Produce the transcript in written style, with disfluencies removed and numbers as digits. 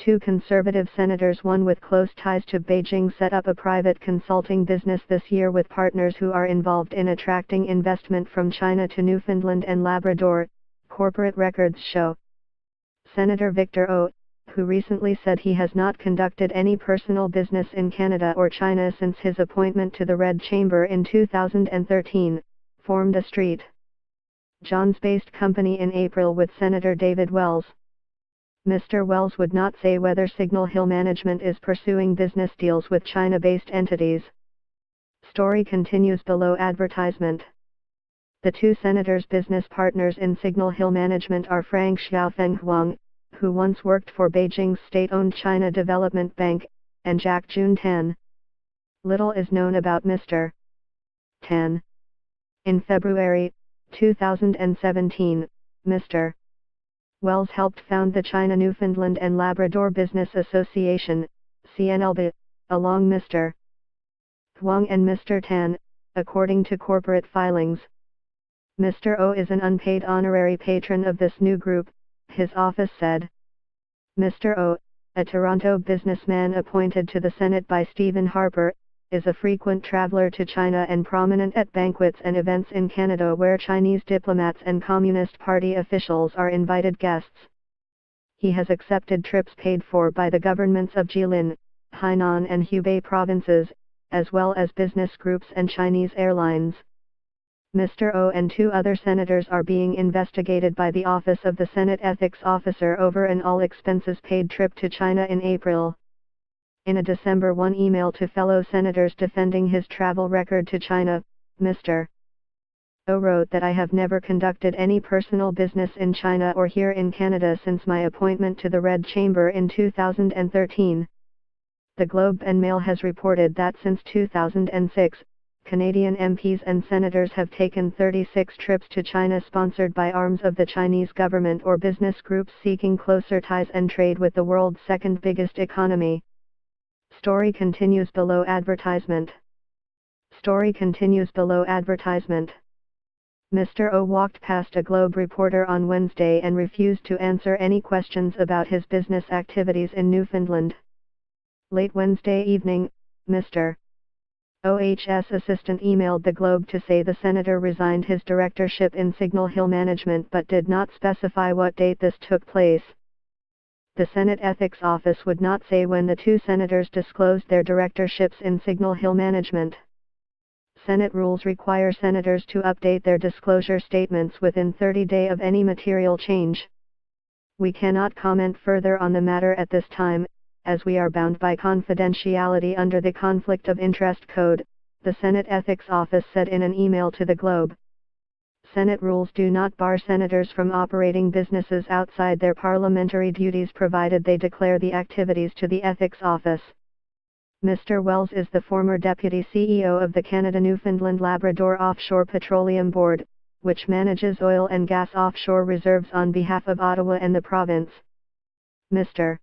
Two conservative senators, one with close ties to Beijing, set up a private consulting business this year with partners who are involved in attracting investment from China to Newfoundland and Labrador, corporate records show. Senator Victor O., who recently said he has not conducted any personal business in Canada or China since his appointment to the Red Chamber in 2013, formed a St. John's-based company in April with Senator David Wells. Mr. Wells would not say whether Signal Hill Management is pursuing business deals with China-based entities. Story continues below advertisement. The two senators' business partners in Signal Hill Management are Frank Xiaofeng Huang, who once worked for Beijing's state-owned China Development Bank, and Jack Jun Tan. Little is known about Mr. Tan. In February 2017, Mr. Wells helped found the China Newfoundland and Labrador Business Association, CNLB, along Mr. Huang and Mr. Tan, according to corporate filings. Mr. O is an unpaid honorary patron of this new group, his office said. Mr. O, a Toronto businessman appointed to the Senate by Stephen Harper, is a frequent traveler to China and prominent at banquets and events in Canada where Chinese diplomats and Communist Party officials are invited guests. He has accepted trips paid for by the governments of Jilin, Hainan and Hubei provinces, as well as business groups and Chinese airlines. Mr. O and two other senators are being investigated by the Office of the Senate Ethics Officer over an all-expenses-paid trip to China in April. In a December 1 email to fellow senators defending his travel record to China, Mr. O wrote that I have never conducted any personal business in China or here in Canada since my appointment to the Red Chamber in 2013. The Globe and Mail has reported that since 2006, Canadian MPs and senators have taken 36 trips to China sponsored by arms of the Chinese government or business groups seeking closer ties and trade with the world's second biggest economy. Story continues below advertisement. Story continues below advertisement. Mr. O walked past a Globe reporter on Wednesday and refused to answer any questions about his business activities in Newfoundland. Late Wednesday evening, Mr. O's assistant emailed the Globe to say the senator resigned his directorship in Signal Hill Management but did not specify what date this took place. The Senate Ethics Office would not say when the two senators disclosed their directorships in Signal Hill Management. Senate rules require senators to update their disclosure statements within 30 days of any material change. We cannot comment further on the matter at this time, as we are bound by confidentiality under the Conflict of Interest Code, the Senate Ethics Office said in an email to the Globe. Senate rules do not bar senators from operating businesses outside their parliamentary duties provided they declare the activities to the Ethics Office. Mr. Wells is the former Deputy CEO of the Canada Newfoundland Labrador Offshore Petroleum Board, which manages oil and gas offshore reserves on behalf of Ottawa and the province. Mr.